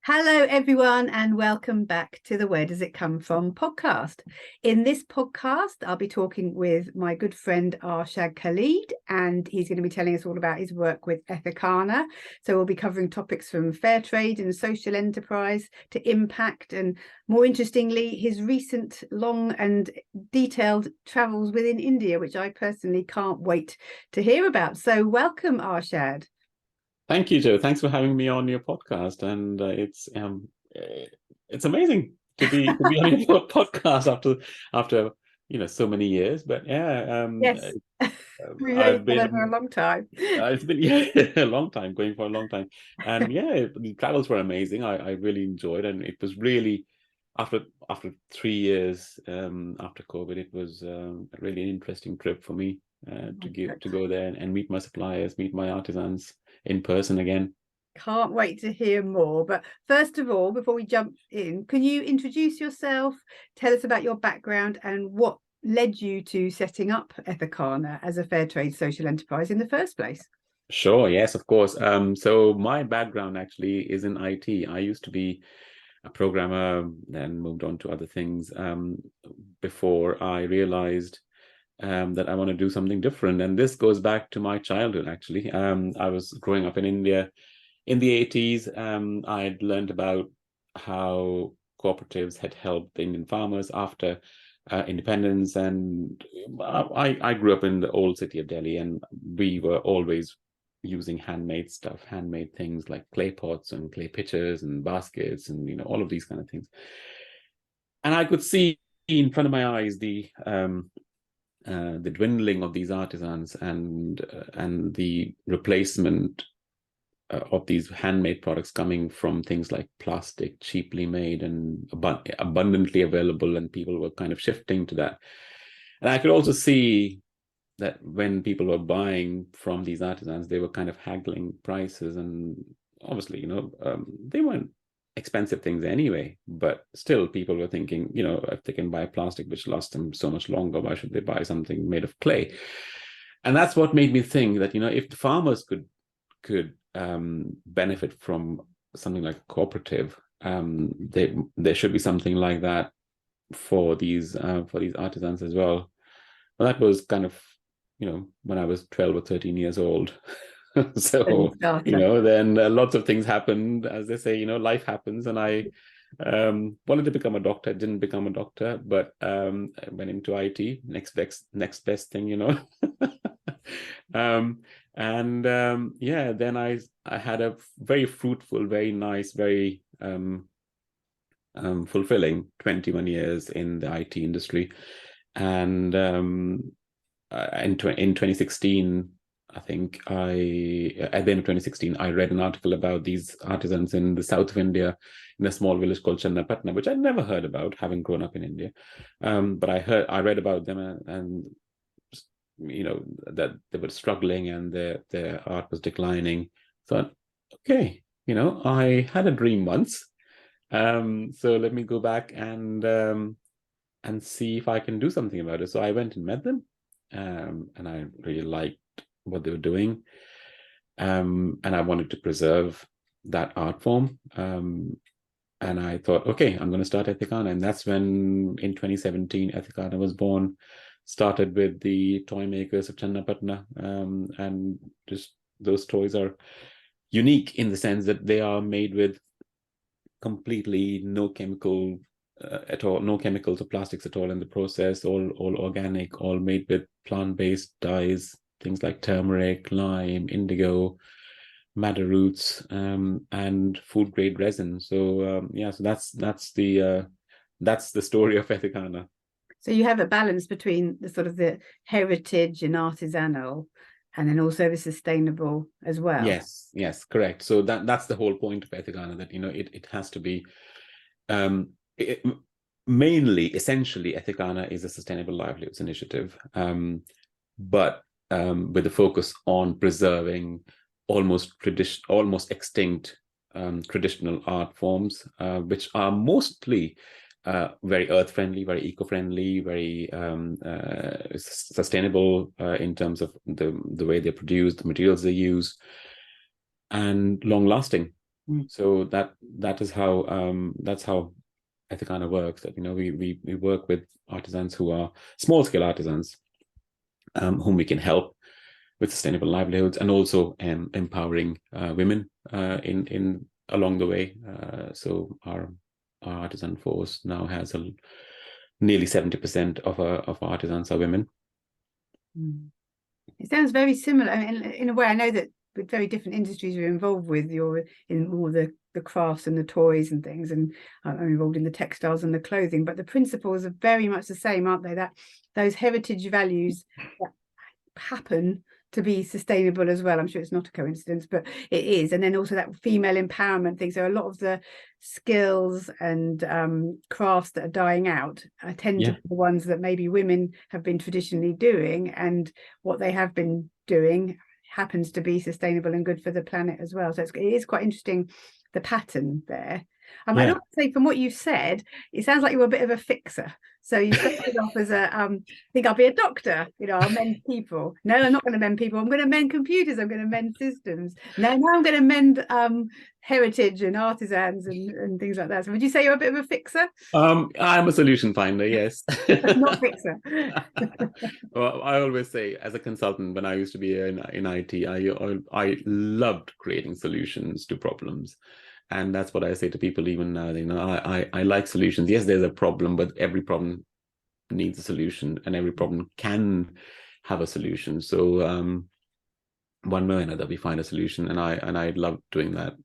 Hello, everyone, and welcome back to the Where Does It Come From podcast. In this podcast, I'll be talking with my good friend Arshad Khalid, and he's going to be telling us all about his work with Ethiqana. So we'll be covering topics from fair trade and social enterprise to impact, and more interestingly, his recent long and detailed travels within India, which I personally can't wait to hear about. So welcome, Arshad. Thank you, Joe. Thanks for having me on your podcast, and it's amazing to be on your podcast after so many years. But yeah, Yes, we've known I've each other for a been long time. it's been a long time, going for a long time, and yeah, the travels were amazing. I really enjoyed, and it was really after 3 years after COVID, it was really an interesting trip for me to go there and meet my suppliers, meet my artisans in person again. Can't wait to hear more. But first of all, before we jump in, can you introduce yourself, tell us about your background and what led you to setting up Ethiqana as a fair trade social enterprise in the first place? Sure, yes, of course. So my background actually is in IT. I used to be a programmer, then moved on to other things before I realized that I want to do something different. And this goes back to my childhood, actually. I was growing up in India in the 80s. I'd learned about how cooperatives had helped the Indian farmers after independence. And I grew up in the old city of Delhi, and we were always using handmade stuff, handmade things like clay pots and clay pitchers and baskets and all of these kind of things. And I could see in front of my eyes the dwindling of these artisans and the replacement of these handmade products coming from things like plastic, cheaply made and abundantly available, and people were kind of shifting to that. And I could also see that when people were buying from these artisans, they were kind of haggling prices, and obviously, they weren't expensive things anyway, but still people were thinking, if they can buy plastic which lasts them so much longer, why should they buy something made of clay? And that's what made me think that if the farmers could benefit from something like a cooperative, there should be something like that for these artisans as well. Well, that was kind of when I was 12 or 13 years old. So then lots of things happened, as they say, life happens, and I wanted to become a doctor. Didn't become a doctor, but I went into IT, next best thing. Then I had a very fruitful, very nice, very fulfilling 21 years in the IT industry. And in 2016, I think at the end of 2016, I read an article about these artisans in the south of India, in a small village called Chennapatna, which I'd never heard about, having grown up in India. But I read about them, and that they were struggling and their art was declining. Thought, okay, I had a dream once, so let me go back and see if I can do something about it. So I went and met them, and I really liked what they were doing, and I wanted to preserve that art form. And I thought, okay, I'm going to start Ethiqana. And that's when, in 2017, Ethiqana was born. Started with the toy makers of Chennapatna, and just those toys are unique in the sense that they are made with completely no chemical at all, no chemicals or plastics at all in the process, all organic, all made with plant-based dyes, things like turmeric, lime, indigo, madder roots, and food grade resin. So so that's the story of Ethiqana. So you have a balance between the sort of the heritage and artisanal, and then also the sustainable as well. Yes, correct. So that's the whole point of Ethiqana, that it has to be essentially Ethiqana is a sustainable livelihoods initiative, but with a focus on preserving almost extinct traditional art forms, which are mostly very earth-friendly, very eco-friendly, very sustainable in terms of the way they're produced, the materials they use, and long-lasting. So that is how that's how Ethiqana works. That we work with artisans who are small scale artisans, whom we can help with sustainable livelihoods, and also empowering women in along the way. So our artisan force now has nearly 70% of our artisans are women. It sounds very similar. I mean, in a way, I know that with very different industries you're involved with, you're in more the crafts and the toys and things, and I'm involved in the textiles and the clothing, but the principles are very much the same, aren't they? That those heritage values that happen to be sustainable as well. I'm sure it's not a coincidence, but it is. And then also that female empowerment thing. So a lot of the skills and crafts that are dying out tend to be the ones that maybe women have been traditionally doing, and what they have been doing happens to be sustainable and good for the planet as well. So it is quite interesting, the pattern there. I'd also say, from what you said, it sounds like you were a bit of a fixer. So you started off as I think I'll be a doctor, I'll mend people. No, I'm not going to mend people. I'm going to mend computers. I'm going to mend systems. No, I'm going to mend heritage and artisans and things like that. So would you say you're a bit of a fixer? I'm a solution finder, yes. Not fixer. Well, I always say, as a consultant, when I used to be in IT, I loved creating solutions to problems. And that's what I say to people even now. I like solutions. Yes, there's a problem, but every problem needs a solution, and every problem can have a solution. So one way or another, we find a solution, and I love doing that.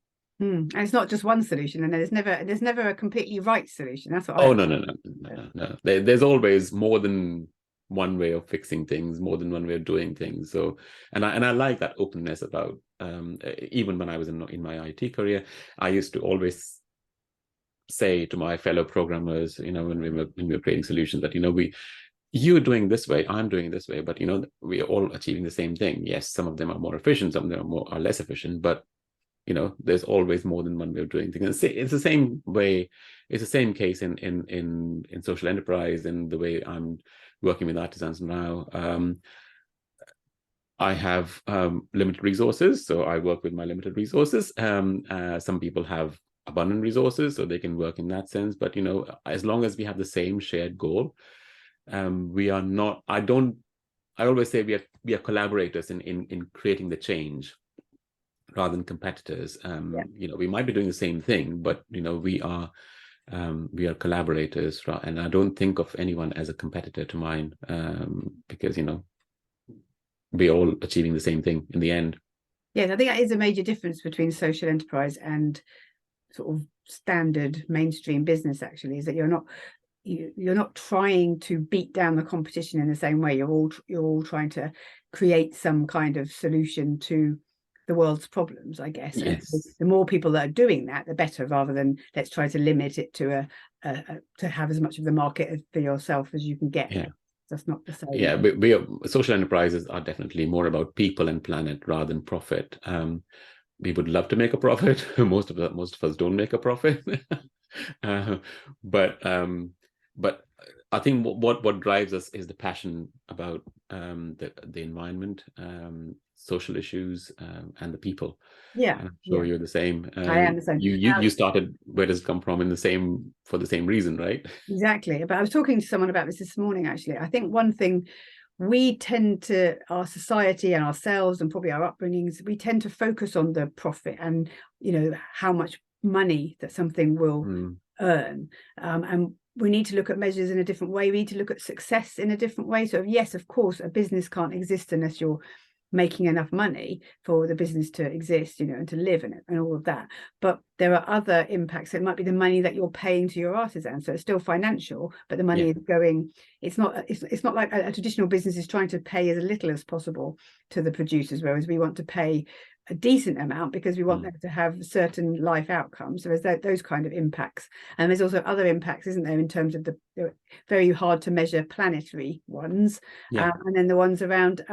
And it's not just one solution, and there's never a completely right solution. That's what. No. There's always more than one way of fixing things, more than one way of doing things. So, and I like that openness about. Even when I was in my IT career, I used to always say to my fellow programmers, when we were creating solutions, that you're doing this way, I'm doing this way, but we are all achieving the same thing. Yes, some of them are more efficient, some of them are less efficient, but there's always more than one way of doing things. It's the same way. It's the same case in social enterprise, and the way I'm working with artisans now. I have limited resources, so I work with my limited resources. Some people have abundant resources, so they can work in that sense. But as long as we have the same shared goal, we are not. I always say we are collaborators in creating the change, rather than competitors. We might be doing the same thing, but we are collaborators, and I don't think of anyone as a competitor to mine, because we're all achieving the same thing in the end. Yes, I think that is a major difference between social enterprise and sort of standard mainstream business, actually, is that you're not trying to beat down the competition in the same way. You're all trying to create some kind of solution to the world's problems, I guess. Yes. And the more people that are doing that, the better, rather than let's try to limit it to to have as much of the market for yourself as you can get. Yeah. That's not the same. Yeah, social enterprises are definitely more about people and planet rather than profit. We would love to make a profit. Most of us don't make a profit. But I think what drives us is the passion about the environment, social issues, and the people. Yeah, and I'm sure you're the same. I am the same. You started Where Does It Come From for the same reason, right? Exactly. But I was talking to someone about this morning, actually. I think one thing we tend to, our society and ourselves, and probably our upbringings, we tend to focus on the profit and how much money that something will earn, and we need to look at measures in a different way. We need to look at success in a different way. So yes, of course, a business can't exist unless you're making enough money for the business to exist, and to live in it and all of that. But there are other impacts. It might be the money that you're paying to your artisan. So it's still financial, but the money is going, it's not like a traditional business is trying to pay as little as possible to the producers, whereas we want to pay a decent amount because we want them to have certain life outcomes. So there's those kind of impacts. And there's also other impacts, isn't there, in terms of the very hard to measure planetary ones, and then the ones around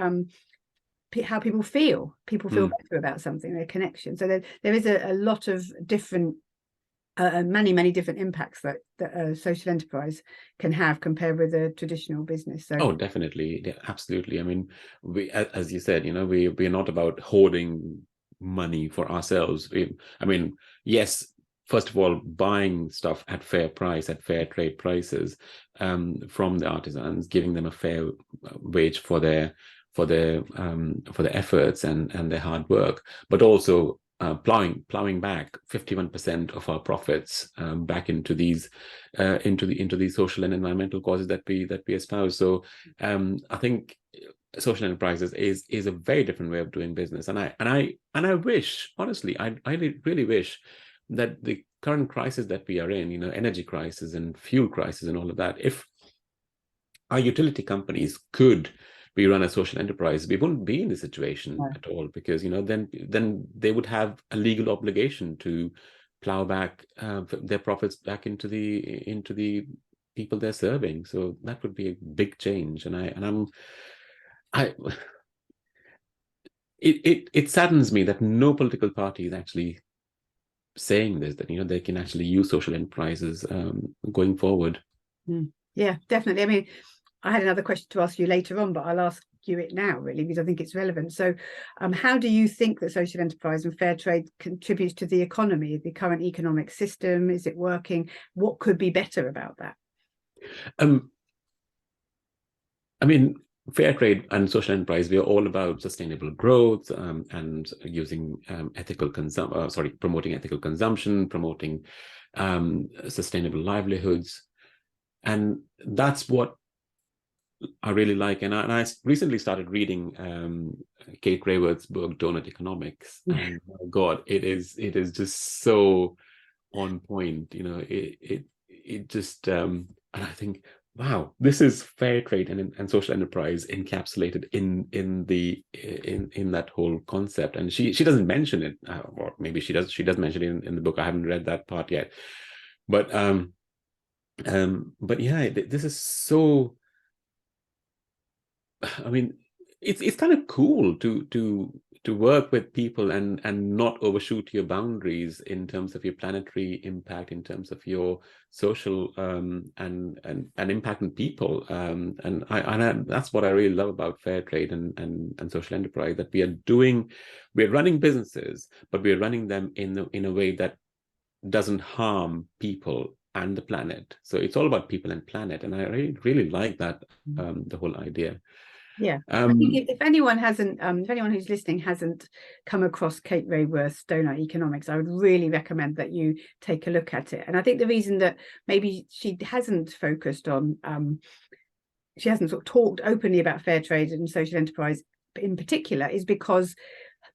how people feel better about something, their connection. So there is a lot of different many different impacts that a social enterprise can have compared with a traditional business. So definitely. Yeah, absolutely. I mean, we, as you said, we're not about hoarding money for ourselves. I mean, yes, first of all, buying stuff at fair price, at fair trade prices, from the artisans, giving them a fair wage for their efforts and their hard work, but also plowing back 51% of our profits back into these social and environmental causes that we espouse. So I think social enterprises is a very different way of doing business, and I wish, honestly, I really wish that the current crisis that we are in, energy crisis and fuel crisis and all of that, if our utility companies could be run as social enterprise, we wouldn't be in this situation at all, because then they would have a legal obligation to plow back their profits back into the people they're serving. So that would be a big change, it saddens me that no political party is actually saying this, that they can actually use social enterprises going forward. Yeah, definitely. I mean, I had another question to ask you later on, but I'll ask you it now, really, because I think it's relevant. So how do you think that social enterprise and fair trade contributes to the economy, the current economic system? Is it working? What could be better about that? I mean, fair trade and social enterprise, we are all about sustainable growth and using promoting ethical consumption, promoting sustainable livelihoods. And that's what I really like. And I recently started reading Kate Raworth's book, Donut Economics. And my God, it is just so on point. It just, and I think, wow, this is fair trade and social enterprise encapsulated in that whole concept. And she doesn't mention it, or maybe she does mention it in the book. I haven't read that part yet, but yeah, this is so, I mean, it's kind of cool to work with people and not overshoot your boundaries in terms of your planetary impact, in terms of your social and impact on people. And that's what I really love about fair trade and social enterprise, that we're running businesses, but we're running them in a way that doesn't harm people and the planet. So it's all about people and planet, and I really like that, the whole idea. Yeah, I think if anyone who's listening hasn't come across Kate Raworth's Donut Economics, I would really recommend that you take a look at it. And I think the reason that maybe she hasn't focused on, she hasn't sort of talked openly about fair trade and social enterprise in particular, is because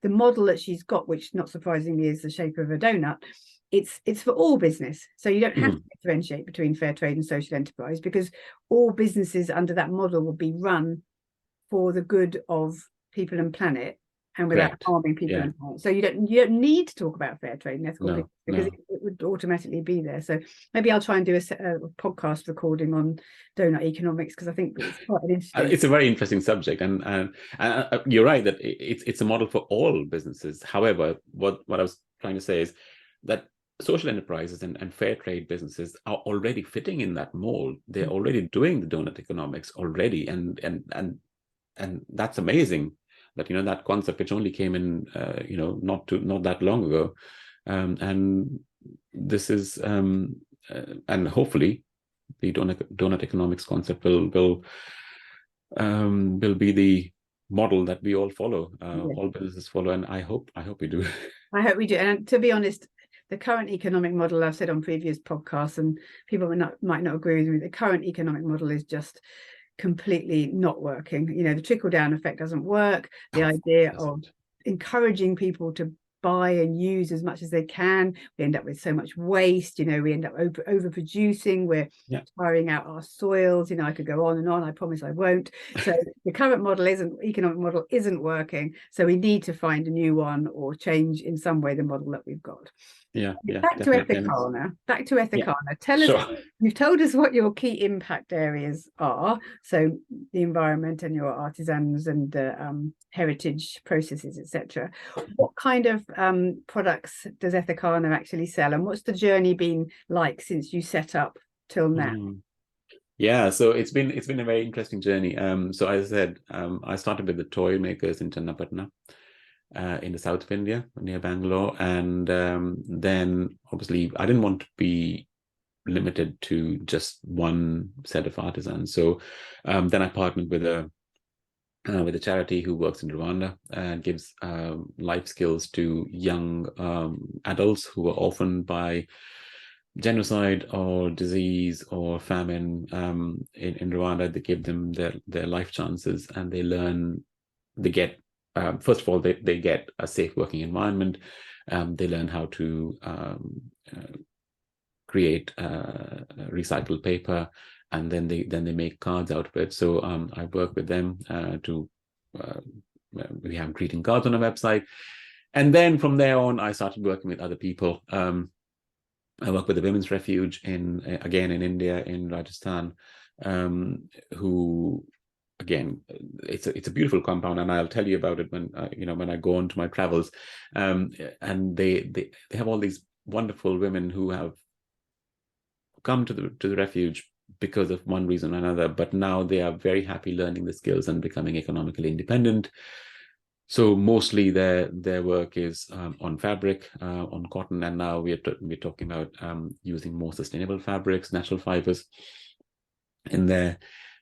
the model that she's got, which not surprisingly is the shape of a donut, it's for all business. So you don't have to differentiate between fair trade and social enterprise, because all businesses under that model will be run for the good of people and planet, and without harming people and planet. So you don't need to talk about fair trade and ethical business, because it would automatically be there. So maybe I'll try and do a podcast recording on donut economics, because I think it's quite an interesting. It's a very interesting subject, and you're right that it's a model for all businesses. However, what I was trying to say is that social enterprises and fair trade businesses are already fitting in that mold. They're already doing the donut economics already, and that's amazing that that concept, which only came in not that long ago, and this is and hopefully the donut economics concept will be the model that we all follow, all businesses follow, and I hope we do. I hope we do. And to be honest, the current economic model, I've said on previous podcasts, and people might not agree with me, the current economic model is just completely not working. The trickle-down effect doesn't work. The idea of encouraging people to buy and use as much as they can, we end up with so much waste. We end up overproducing. We're tiring out our soils. I could go on and on. I promise I won't. So the current economic model isn't working. So we need to find a new one, or change in some way the model that we've got. Back to Ethiqana. Tell us, you've told us what your key impact areas are, so the environment and your artisans and the heritage processes, etc. What kind of products does Ethiqana actually sell, and what's the journey been like since you set up till now? So it's been a very interesting journey. So as I said, I started with the toy makers in Channapatna, in the south of India, near Bangalore. And then obviously I didn't want to be limited to just one set of artisans. So then I partnered with a charity who works in Rwanda and gives life skills to young adults who are orphaned by genocide or disease or famine in Rwanda. They give them their life chances, and they get first of all, they get a safe working environment. They learn how to create recycled paper, and then they make cards out of it. So I work with them we have greeting cards on our website. And then from there on, I started working with other people. I work with the Women's Refuge in India, in Rajasthan, who, again, it's a beautiful compound, and I'll tell you about it when I go on to my travels. And they have all these wonderful women who have come to the refuge because of one reason or another, but now they are very happy learning the skills and becoming economically independent. So mostly their work is on fabric, on cotton, and now we're talking about using more sustainable fabrics, natural fibers in there.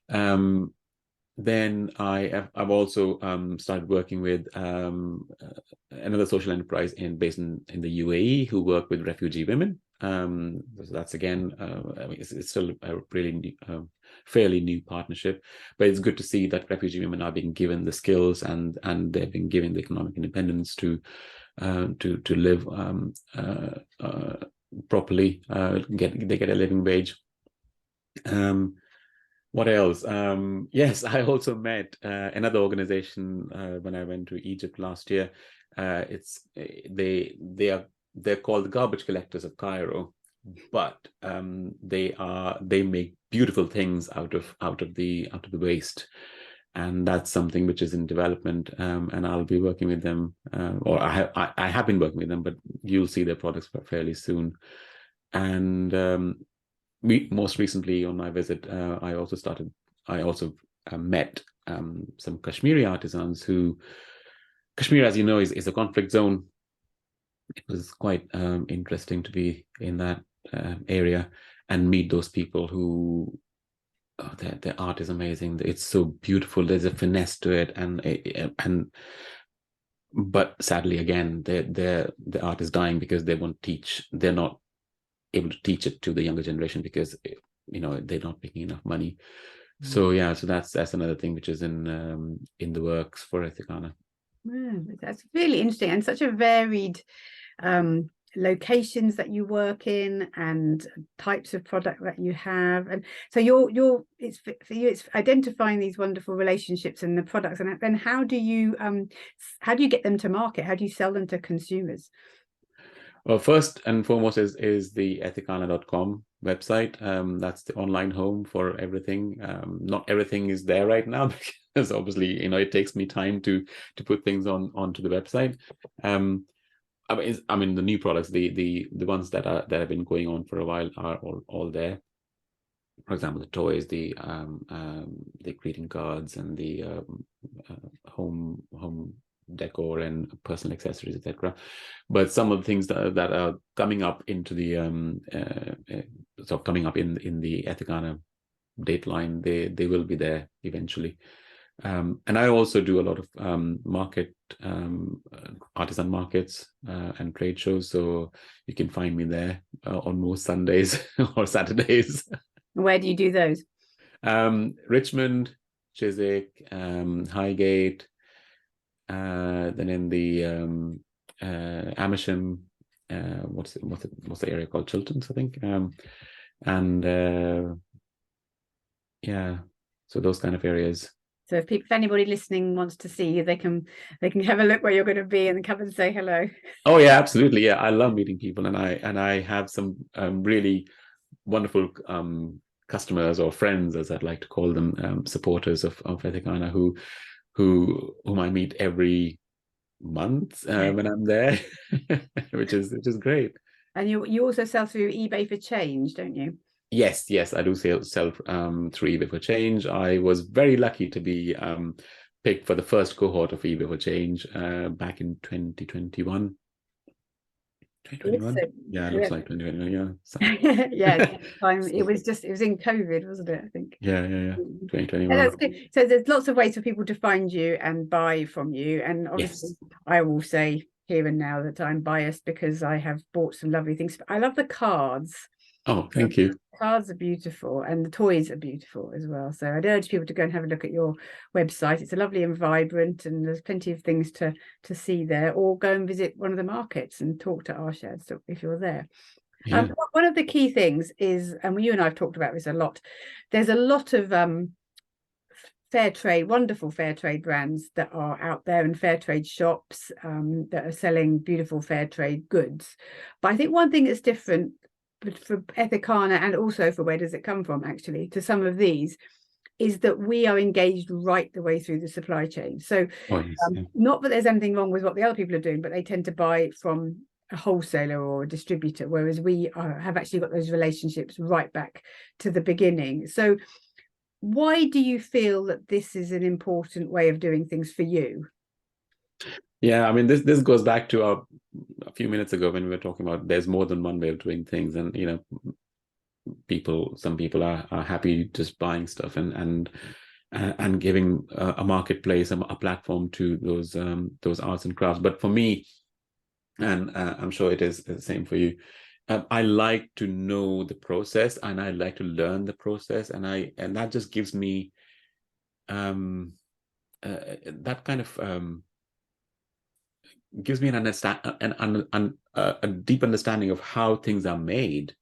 Then I've also started working with another social enterprise based in the UAE, who work with refugee women. So that's again, I mean, it's still a really fairly new partnership, but it's good to see that refugee women are being given the skills and they're being given the economic independence to live properly. They get a living wage. What else? Yes, I also met another organization when I went to Egypt last year. They're called the Garbage Collectors of Cairo, but they make beautiful things out of the waste, and that's something which is in development. And I'll be working with them, or I have been working with them, but you'll see their products fairly soon. And most recently on my visit, I also met some Kashmiri artisans who, Kashmir, as you know, is a conflict zone. It was quite interesting to be in that area and meet those people who, their art is amazing. It's so beautiful. There's a finesse to it, but sadly, again, the art is dying because they won't teach. They're not able to teach it to the younger generation because they're not making enough money. So yeah, so that's another thing which is in the works for Ethiqana. That's really interesting, and such a varied locations that you work in and types of product that you have. And so it's for you, it's identifying these wonderful relationships and the products, and then how do you get them to market? How do you sell them to consumers? Well, first and foremost is the Ethiqana.com website. That's the online home for everything. Not everything is there right now because obviously, it takes me time to put things onto the website. I mean, the new products, the ones that have been going on for a while are all there. For example, the toys, the greeting cards, and the home decor and personal accessories, etc. But some of the things that are coming up into the coming up in the Ethiqana dateline, they will be there eventually. And I also do a lot of artisan markets and trade shows, so you can find me there on most Sundays or Saturdays. Where do you do those? Richmond, Chiswick, Highgate, then in the Amersham, what's the area called? Chilterns, I think. Yeah, so those kind of areas. So if anybody listening wants to see you, they can have a look where you're going to be and come and say hello. Oh yeah, absolutely. Yeah, I love meeting people, and I have some really wonderful customers or friends, as I'd like to call them, supporters of Ethiqana, whom I meet every month when I'm there, which is great. And you also sell through eBay for change, don't you? Yes, I do sell through eBay for change. I was very lucky to be picked for the first cohort of eBay for Change back in 2021. 2021? Yeah, it looks like 2021. Yeah. So. Yeah, it was in COVID, wasn't it? I think. Yeah. 2021. That's good. So there's lots of ways for people to find you and buy from you. And obviously, I will say here and now that I'm biased because I have bought some lovely things. I love the cards. Oh, thank you. Cards are beautiful and the toys are beautiful as well. So I'd urge people to go and have a look at your website. It's a lovely and vibrant, and there's plenty of things to see there, or go and visit one of the markets and talk to Arshad if you're there. Yeah. One of the key things is, and you and I have talked about this a lot, there's a lot of fair trade, wonderful fair trade brands that are out there, and fair trade shops that are selling beautiful fair trade goods. But I think one thing that's different for Ethiqana, and also for Where Does It Come From, actually, to some of these, is that we are engaged right the way through the supply chain. So not that there's anything wrong with what the other people are doing, but they tend to buy from a wholesaler or a distributor, whereas we have actually got those relationships right back to the beginning. So why do you feel that this is an important way of doing things for you? Yeah, I mean, this goes back to a few minutes ago when we were talking about there's more than one way of doing things, and some people are happy just buying stuff and giving a marketplace, a platform to those arts and crafts. But for me, and I'm sure it is the same for you, I like to know the process, and I like to learn the process, and that just gives me that kind of gives me a deep understanding of how things are made.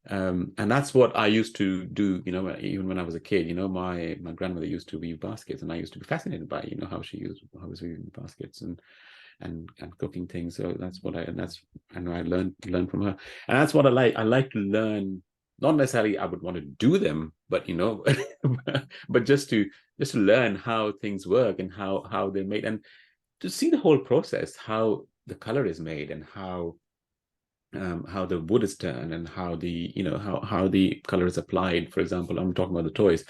And that's what I used to do, even when I was a kid. My grandmother used to weave baskets, and I used to be fascinated by, how she was weaving baskets and cooking things. So that's what I learned from her. And that's what I like. I like to learn, not necessarily I would want to do them, but but just to learn how things work and how they're made, and to see the whole process, how the color is made, and how the wood is turned, and how the how the color is applied. For example, I'm talking about the toys,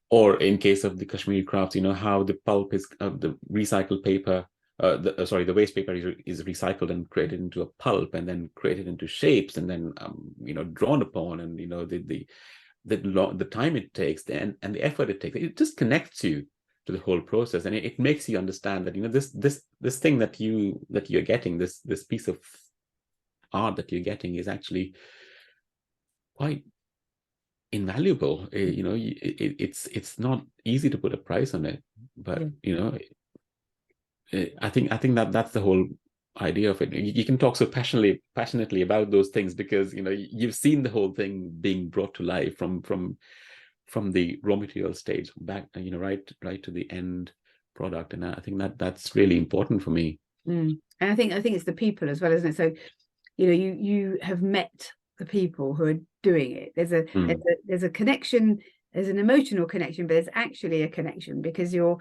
or in case of the Kashmiri crafts, how the pulp is the recycled paper. The waste paper is recycled and created into a pulp, and then created into shapes, and then drawn upon, and the time it takes, and the effort it takes. It just connects you to the whole process, and it makes you understand that this thing that you're getting, this piece of art that you're getting, is actually quite invaluable. It's not easy to put a price on it, but I think that's the whole idea of it. You can talk so passionately about those things because you've seen the whole thing being brought to life from the raw material stage back, right to the end product. And I think that's really important for me. And I think it's the people as well, isn't it? So you have met the people who are doing it. There's a connection, there's an emotional connection, but there's actually a connection because you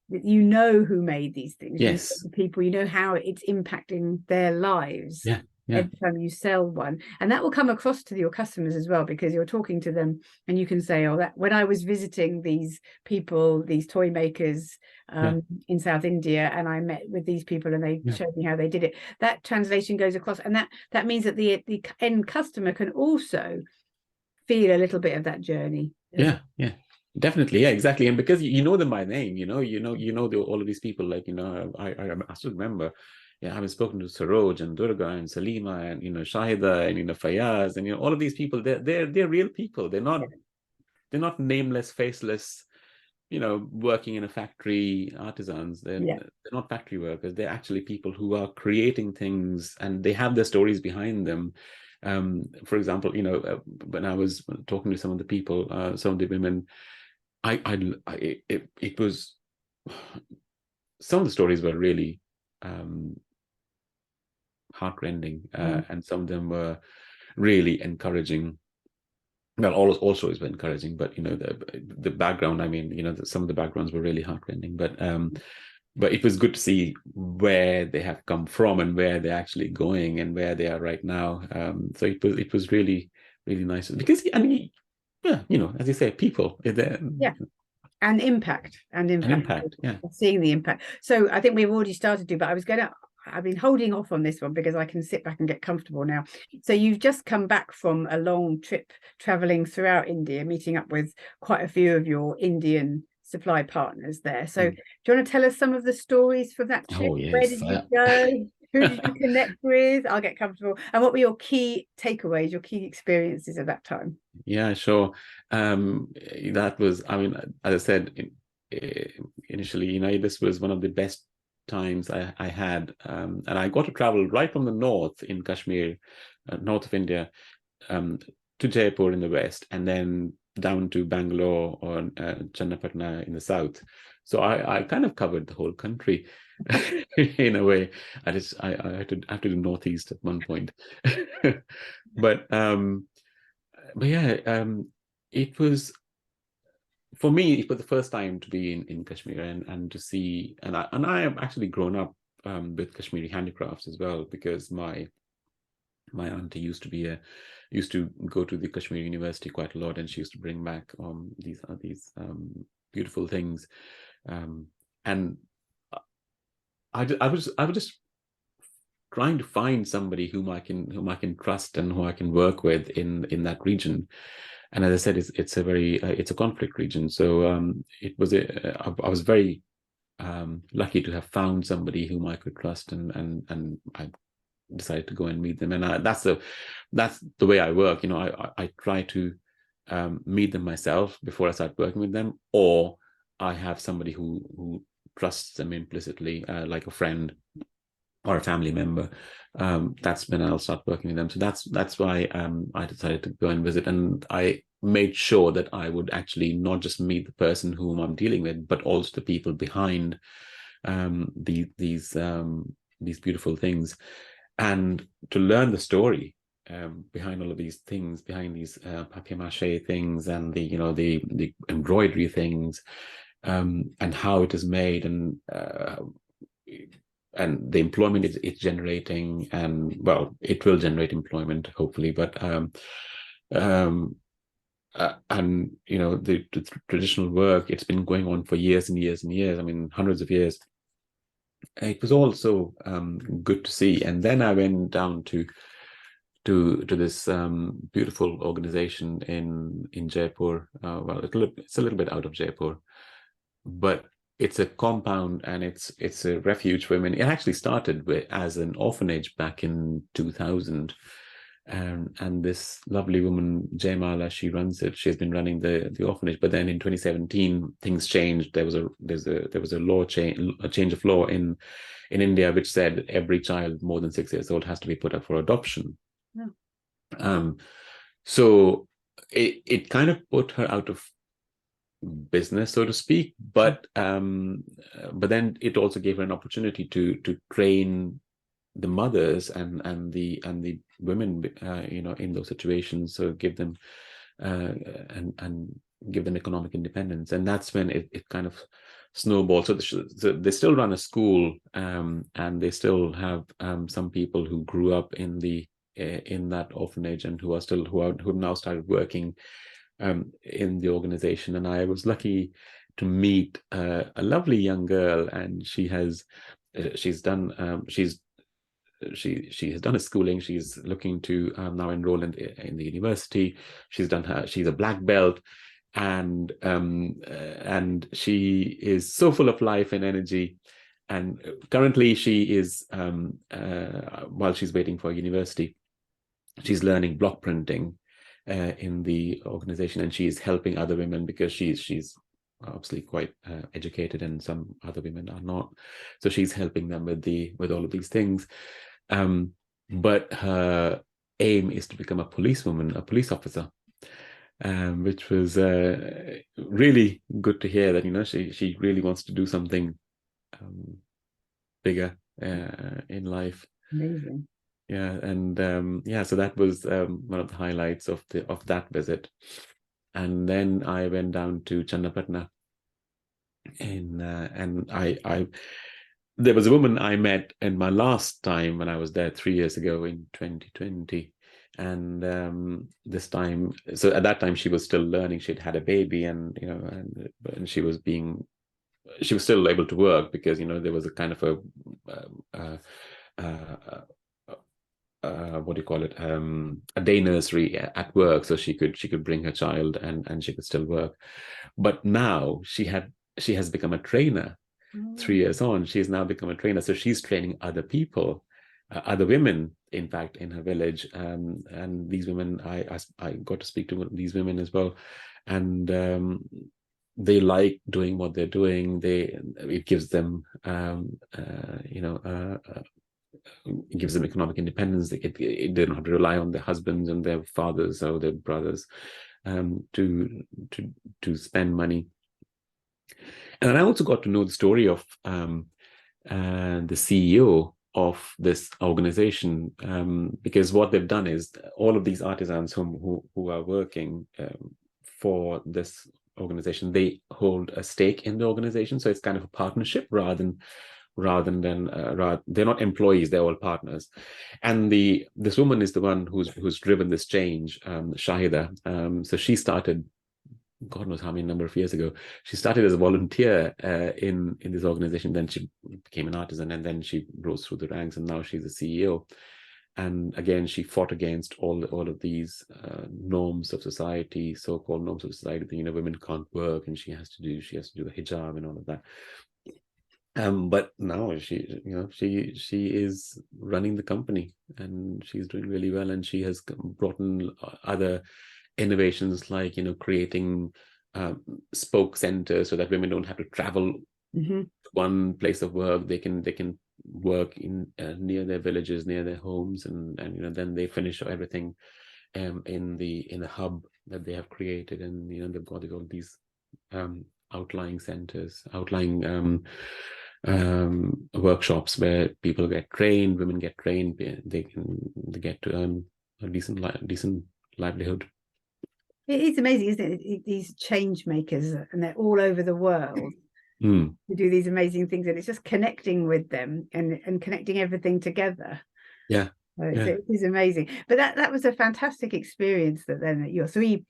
know who made these things. Yes. You know the people, how it's impacting their lives. Every time you sell one, and that will come across to your customers as well, because you're talking to them and you can say, that when I was visiting these people, these toy makers in South India, and I met with these people and they showed me how they did it, that translation goes across, and that means that the end customer can also feel a little bit of that journey. Definitely, exactly. And because you know them by name, all of these people, like I still remember having spoken to Saroj and Durga and Salima and Shahida and Fayaz and all of these people. They're real people. They're not nameless, faceless, working in a factory artisans. They're not factory workers. They're actually people who are creating things, and they have their stories behind them. For example, when I was talking to some of the people, some of the women, it was, some of the stories were really heartrending, and some of them were really encouraging. Well, all stories were encouraging, but the background, some of the backgrounds were really heartrending, but it was good to see where they have come from and where they're actually going and where they are right now. So it was really, really nice, because as you say, people. And impact. Yeah. Seeing the impact. So I think we've already started to, but I've been holding off on this one because I can sit back and get comfortable now. So you've just come back from a long trip traveling throughout India, meeting up with quite a few of your Indian supply partners there. So do you want to tell us some of the stories from that trip? Oh, yes. Where did you go? Who did you connect with? I'll get comfortable. And what were your key takeaways, your key experiences at that time? Yeah, sure. That was, I mean, as I said, initially, you know, this was one of the best times I had. And I got to travel right from the north in Kashmir, north of India, to Jaipur in the west, and then down to Bangalore or Channapatna in the south. So I kind of covered the whole country in a way. I had to do northeast at one point. but yeah, it was, for me, it was the first time to be in Kashmir and to see, and I have actually grown up with Kashmiri handicrafts as well, because my auntie used to go to the Kashmiri University quite a lot, and she used to bring back these beautiful things, and I was just trying to find somebody whom I can trust and who I can work with in that region. And as I said, it's a conflict region, so I was very lucky to have found somebody whom I could trust, and I decided to go and meet them. And that's the way I work. You know, I try to meet them myself before I start working with them, or I have somebody who trusts them implicitly, like a friend or a family member. That's when I'll start working with them. So that's why I decided to go and visit, and I made sure that I would actually not just meet the person whom I'm dealing with, but also the people behind these beautiful things, and to learn the story behind all of these things, behind these papier-mâché things, and the embroidery things, and how it is made, and the employment it's generating, and well, it will generate employment hopefully, but and you know, the traditional work, it's been going on for years and years and years. I mean, hundreds of years. It was also good to see. And then I went down to this beautiful organization in Jaipur. Well, it's a little bit out of Jaipur, but it's a compound, and it's a refuge for women. It actually started as an orphanage back in 2000, and this lovely woman, Jaymala, she runs it. She's been running the orphanage, but then in 2017 things changed. There was a change of law in India, which said every child more than 6 years old has to be put up for adoption. Yeah. So it kind of put her out of business, so to speak, but then it also gave her an opportunity to train the mothers and the women, you know, in those situations, so give them and give them economic independence. And that's when it kind of snowballed. So they still run a school, and they still have some people who grew up in that orphanage, and who have now started working in the organization. And I was lucky to meet a lovely young girl, and she has done a schooling. She's looking to now enroll in the university. She's a black belt, and she is so full of life and energy. And currently she is while she's waiting for university, she's learning block printing in the organization, and she's helping other women, because she's obviously quite educated, and some other women are not. So she's helping them with all of these things. But her aim is to become a police officer, which was really good to hear, that, you know, she really wants to do something bigger in life. Amazing. Yeah, and so that was one of the highlights of that visit. And then I went down to Channapatna, and I there was a woman I met in my last time when I was there 3 years ago in 2020. And this time, so at that time she was still learning. She'd had a baby, and and she was still able to work, because there was a kind of a what do you call it, a day nursery at work, so she could bring her child, and she could still work. But now she has become a trainer. 3 years on, she's now become a trainer, so she's training other people, other women, in fact, in her village. And these women, I got to speak to these women as well, and they like doing what they're doing. It gives them it gives them economic independence. They don't have to rely on their husbands and their fathers or their brothers to spend money. And then I also got to know the story of the CEO of this organization, because what they've done is, all of these artisans who are working for this organization, they hold a stake in the organization. So it's kind of a partnership rather than they're not employees, they're all partners. And this woman is the one who's driven this change, Shahida. So she started, God knows how many number of years ago. She started as a volunteer in this organization. Then she became an artisan, and then she rose through the ranks, and now she's a CEO. And again, she fought against all of these norms of society, so-called norms of society. Women can't work, and she has to do the hijab and all of that. But now she is running the company, and she's doing really well. And she has brought in other innovations, like creating spoke centers, so that women don't have to travel to one place of work. They can work in near their villages, near their homes, and then they finish everything in the hub that they have created. And they've got all these outlying centers, workshops where people get trained, women get trained. They get to earn a decent livelihood. It is amazing, isn't it? These change makers, and they're all over the world to do these amazing things, and it's just connecting with them and connecting everything together. Yeah. So it is amazing. But that was a fantastic experience. That you're three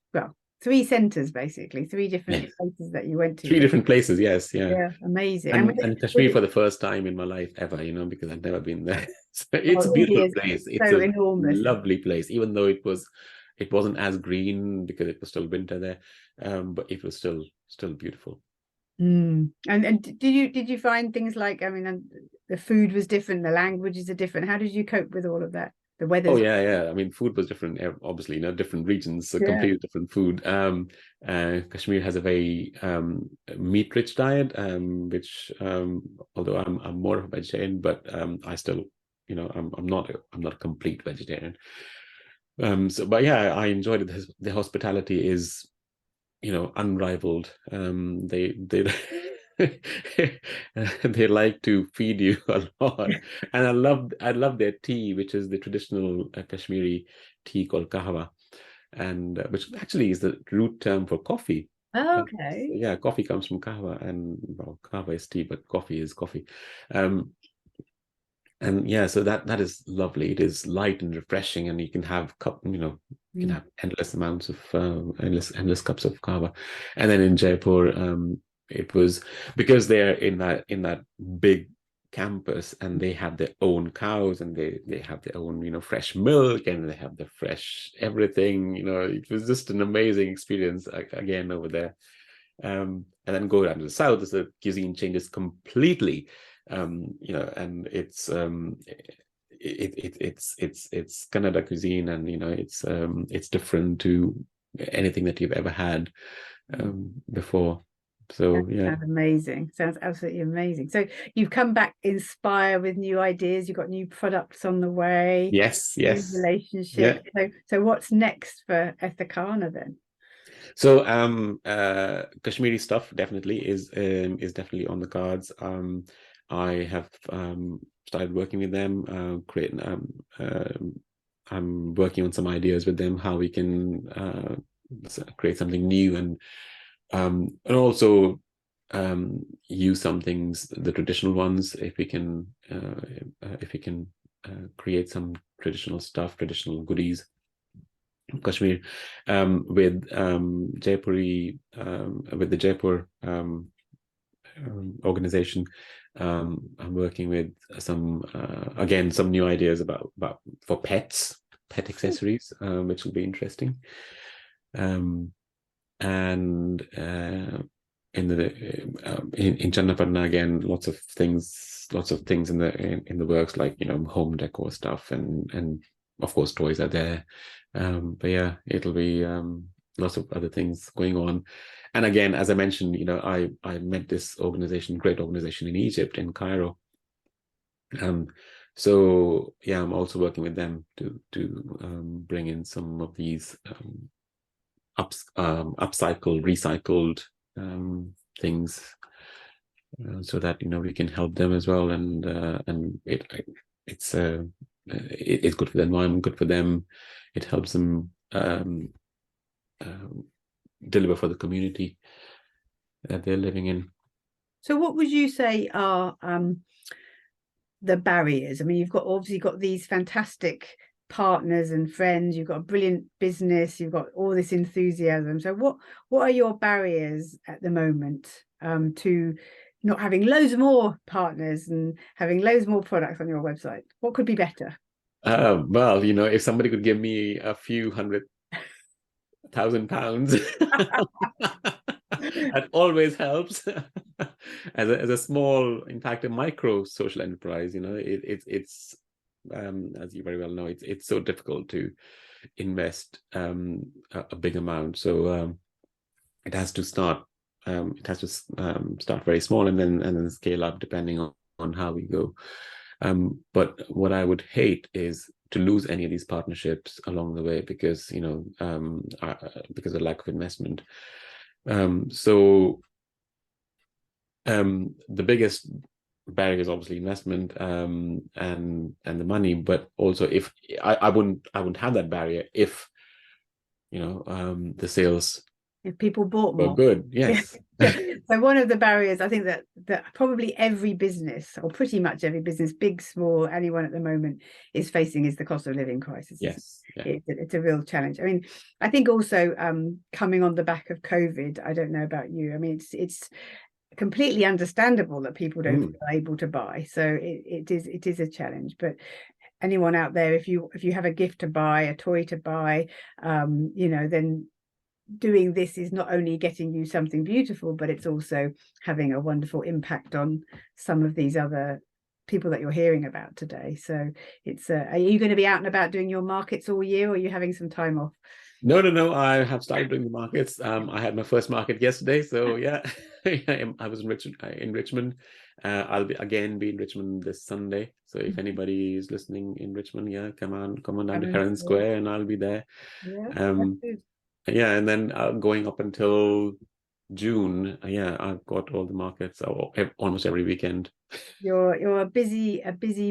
centers, basically, three different places that you went to. 3 different places, yes. Yeah, amazing. And Kashmir for the first time in my life ever, because I've never been there. So it's a beautiful place. It's so enormous. Lovely place, even though it wasn't as green because it was still winter there, but it was still beautiful. And did you find things like, the food was different, the languages are different? How did you cope with all of that? The weather? Oh yeah. Food was different, obviously. Different regions, so completely different food. Kashmir has a very meat-rich diet, which although I'm more of a vegetarian, but I still, I'm not a complete vegetarian. But yeah, I enjoyed it. The hospitality is, unrivaled. They they like to feed you a lot, and I love their tea, which is the traditional Kashmiri tea called kahwa, and which actually is the root term for coffee. Oh, okay. Yeah, coffee comes from kahwa, and kahwa is tea, but coffee is coffee. And yeah, so that is lovely. It is light and refreshing, and you can have you can have endless amounts of endless cups of kahwa. And then in Jaipur, it was because they're in that big campus, and they have their own cows, and they have their own fresh milk, and they have the fresh everything. It was just an amazing experience again over there. And then go down to the south, the cuisine changes completely. And it's Kannada cuisine, and it's different to anything that you've ever had before. So Sounds amazing. Sounds absolutely amazing. So you've come back inspired with new ideas. You've got new products on the way. Yes. New relationship. Yeah. So what's next for Ethiqana then? So Kashmiri stuff definitely is definitely on the cards. I have started working with them, creating. I'm working on some ideas with them how we can create something new, and also use some things, the traditional ones, if we can create some traditional stuff, traditional goodies. Kashmir, with Jaipuri, with the Jaipur organization. I'm working with some again some new ideas about for pet accessories, which will be interesting. And in Channapatna again, lots of things in the works, like home decor stuff, and of course toys are there. But yeah, it'll be lots of other things going on. And again, as I mentioned, I met this great organization in Egypt, in Cairo. So yeah, I'm also working with them to bring in some of these upcycled, recycled things, so that we can help them as well. And it's good for the environment, good for them. It helps them deliver for the community that they're living in. So what would you say are the barriers? I mean, you've obviously got these fantastic partners and friends, you've got a brilliant business, you've got all this enthusiasm. So what are your barriers at the moment to not having loads more partners and having loads more products on your website? What could be better? Well, if somebody could give me a few £100,000 that always helps. as a small, in fact, a micro social enterprise, it's as you very well know, it's so difficult to invest a big amount. So it has to start. Start very small and then scale up depending on how we go. But what I would hate is to lose any of these partnerships along the way because because of lack of investment. So the biggest barrier is obviously investment and the money, but also if I wouldn't have that barrier if the sales, if people bought more. Good, yes. So one of the barriers, I think that probably every business, or pretty much every business, big, small, anyone at the moment, is facing is the cost of living crisis. Yes, yeah. It's a real challenge. I mean, I think also coming on the back of COVID, I don't know about you. I mean, it's completely understandable that people don't feel able to buy. So it is a challenge. But anyone out there, if you have a gift to buy, a toy to buy, then doing this is not only getting you something beautiful, but it's also having a wonderful impact on some of these other people that you're hearing about today. So it's are you going to be out and about doing your markets all year, or are you having some time off? No, I have started doing the markets. I had my first market yesterday, so yeah. I was in Richmond. I'll be in Richmond this Sunday, so if anybody is listening in Richmond, yeah, come on down to Heron Square and I'll be there. Yeah, and then going up until June, I've got all the markets almost every weekend. You're a busy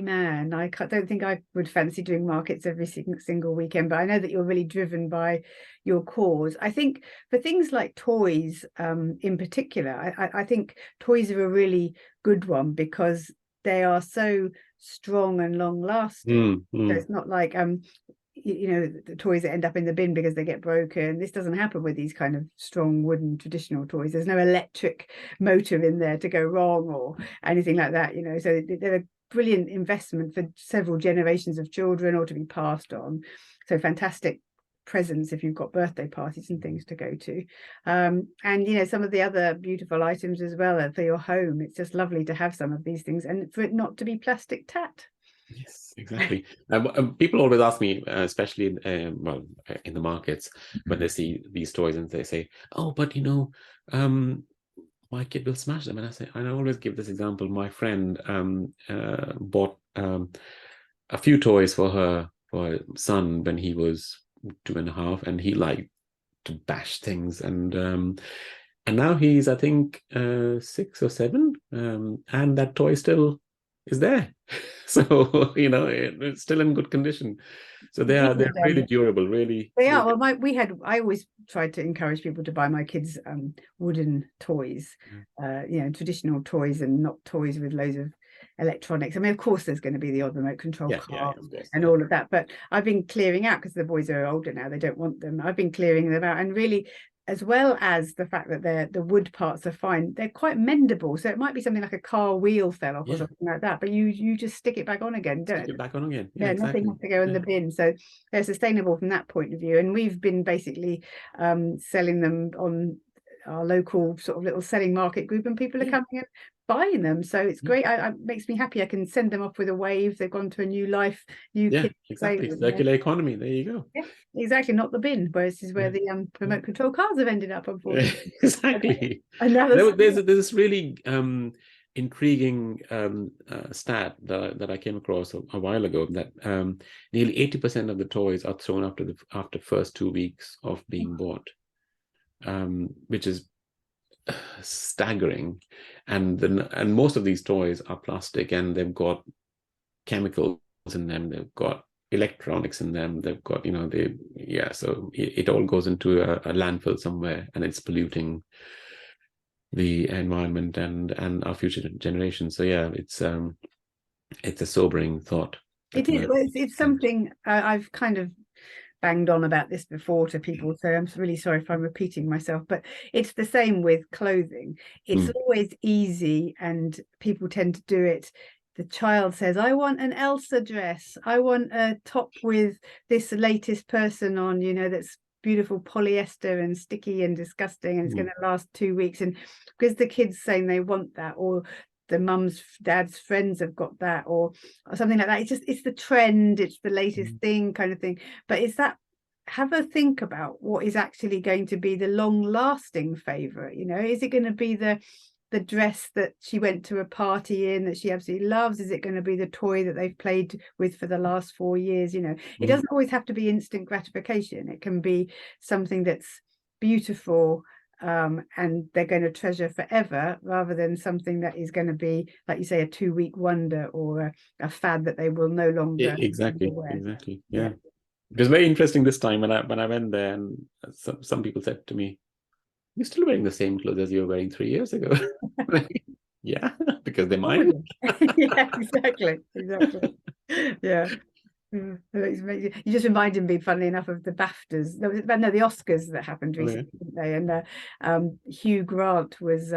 man. I don't think I would fancy doing markets every single weekend, but I know that you're really driven by your cause. I think for things like toys, in particular, I think toys are a really good one because they are so strong and long lasting. So it's not like the toys that end up in the bin because they get broken. This doesn't happen with these kind of strong wooden traditional toys. There's no electric motor in there to go wrong or anything like that, so they're a brilliant investment for several generations of children or to be passed on. So fantastic presents if you've got birthday parties and things to go to, and some of the other beautiful items as well for your home. It's just lovely to have some of these things and for it not to be plastic tat. Yes, exactly. People always ask me, especially in the markets, when they see these toys and they say, "Oh, but my kid will smash them." And I always give this example. My friend bought a few toys for her son when he was 2.5, and he liked to bash things, and now he's, I think, 6 or 7, and that toy still is there. So it's still in good condition. So they're really durable, really. They are. Well, I always tried to encourage people to buy my kids wooden toys, traditional toys, and not toys with loads of electronics. I mean, of course, there's going to be the odd remote control car and yeah. all of that, but I've been clearing out, because the boys are older now, they don't want them. I've been clearing them out, and really, as well as the fact that the wood parts are fine, they're quite mendable. So it might be something like a car wheel fell off or something like that, but you just stick it back on again, don't Stick it back on again. Yeah, exactly. Nothing has to go in the bin. So they're sustainable from that point of view. And we've been basically selling them on our local sort of little selling market group, and people are coming and buying them. So it's great. It makes me happy. I can send them off with a wave. They've gone to a new life, new kids. Exactly. Circular economy. There you go. Yeah, exactly. Not the bin, whereas this is where the remote control cars have ended up, unfortunately. Exactly. There's this really intriguing stat that I came across a while ago, that nearly 80% of the toys are thrown after first 2 weeks of being bought, which is staggering. And most of these toys are plastic, and they've got chemicals in them, they've got electronics in them, they've got so it all goes into a landfill somewhere, and it's polluting the environment and our future generations. So it's a sobering thought. It is. It's something I've kind of banged on about this before to people, so I'm really sorry if I'm repeating myself, but it's the same with clothing. It's always easy, and people tend to do it. The child says, I want an Elsa dress, I want a top with this latest person on, that's beautiful polyester and sticky and disgusting, and it's going to last 2 weeks. And because the kids saying they want that, or the dad's friends have got that, or something like that, it's the trend, it's the latest thing kind of thing. But have a think about what is actually going to be the long-lasting favorite. Is it going to be the dress that she went to a party in that she absolutely loves? Is it going to be the toy that they've played with for the last 4 years? It doesn't always have to be instant gratification. It can be something that's beautiful, and they're going to treasure forever, rather than something that is going to be, like you say, a 2-week wonder, or a fad that they will no longer wear. Exactly. Yeah. It was very interesting this time when I went there, and some people said to me, "You're still wearing the same clothes as you were wearing 3 years ago." Yeah, because they're mine. Yeah, exactly. Yeah. You just reminded me, funnily enough, of the BAFTAs. The Oscars that happened recently, didn't they? And Hugh Grant was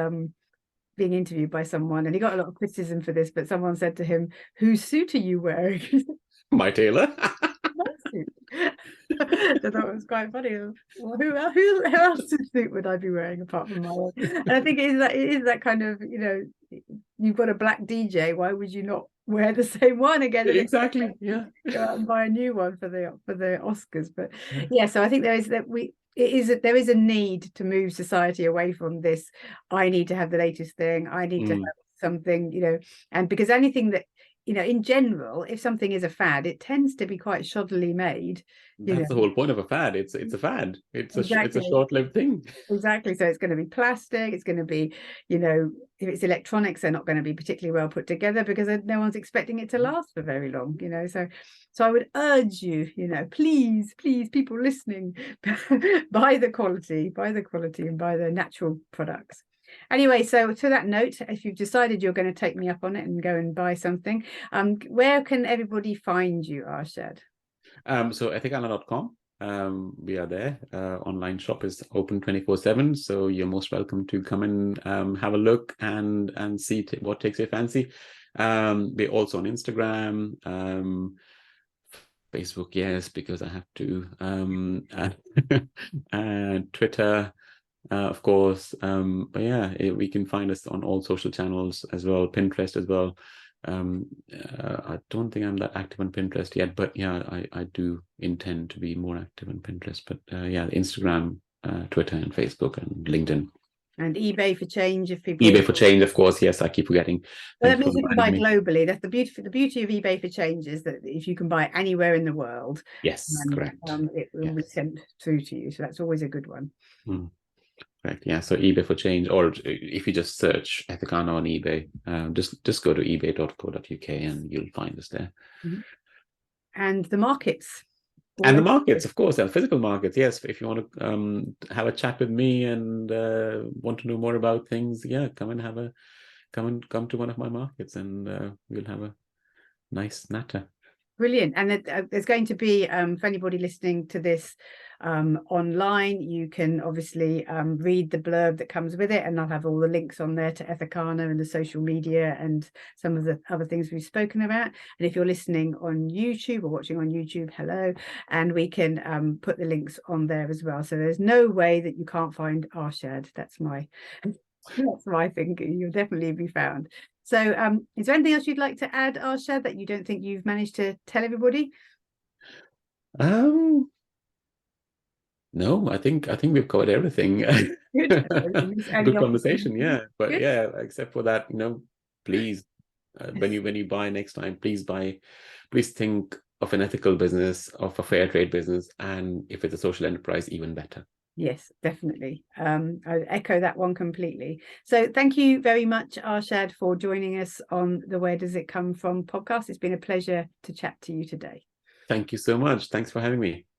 being interviewed by someone, and he got a lot of criticism for this, but someone said to him, "Whose suit are you wearing?" My tailor. So that was quite funny. Well, who else's suit would I be wearing apart from my own? And I think it is that kind of, you've got a black DJ, why would you not wear the same one again? Exactly. Yeah. Go out and buy a new one for the Oscars. But so I think there is a need to move society away from this. I need to have the latest thing. I need to have something, and because anything that, in general, if something is a fad, it tends to be quite shoddily made. That's the whole point of a fad. It's a fad. It's a short-lived thing. Exactly. So it's going to be plastic. It's going to be, if it's electronics, they're not going to be particularly well put together, because no one's expecting it to last for very long. So I would urge you, please, people listening, buy the quality, and buy the natural products. Anyway, so to that note, if you've decided you're going to take me up on it and go and buy something, where can everybody find you, Arshad? So Ethiqana.com. We are there. Online shop is open 24/7, so you're most welcome to come and have a look and see what takes your fancy. We're also on Instagram, Facebook, yes, because I have to, and Twitter, of course. But we can find us on all social channels as well, Pinterest as well. I don't think I'm that active on Pinterest yet, but I do intend to be more active on Pinterest. But Instagram, Twitter, and Facebook, and LinkedIn. And eBay for change, if people. eBay for change, of course. Yes, I keep forgetting. Well, that means you can buy globally. That's the beauty of eBay for change, is that if you can buy anywhere in the world, yes, correct, it will be sent through to you. So that's always a good one. Correct. Yeah. So eBay for change, or if you just search Ethiqana on eBay, just go to ebay.co.uk and you'll find us there. And the markets. And the markets, of course, and physical markets. Yes, if you want to have a chat with me and want to know more about things, come and come to one of my markets, and we'll have a nice natter. Brilliant. And there's going to be, for anybody listening to this online, you can obviously read the blurb that comes with it, and I'll have all the links on there to Ethiqana and the social media and some of the other things we've spoken about. And if you're listening on YouTube or watching on YouTube, hello, and we can put the links on there as well. So there's no way that you can't find Arshad. That's my thinking. You'll definitely be found. So is there anything else you'd like to add, Arshad, that you don't think you've managed to tell everybody? No, I think we've covered everything. Good conversation, yeah. But Good. yeah, except for that, please, when you buy next time, please think of an ethical business, of a fair trade business, and if it's a social enterprise, even better. Yes, definitely. I echo that one completely. So thank you very much, Arshad, for joining us on the Where Does It Come From podcast. It's been a pleasure to chat to you today. Thank you so much. Thanks for having me.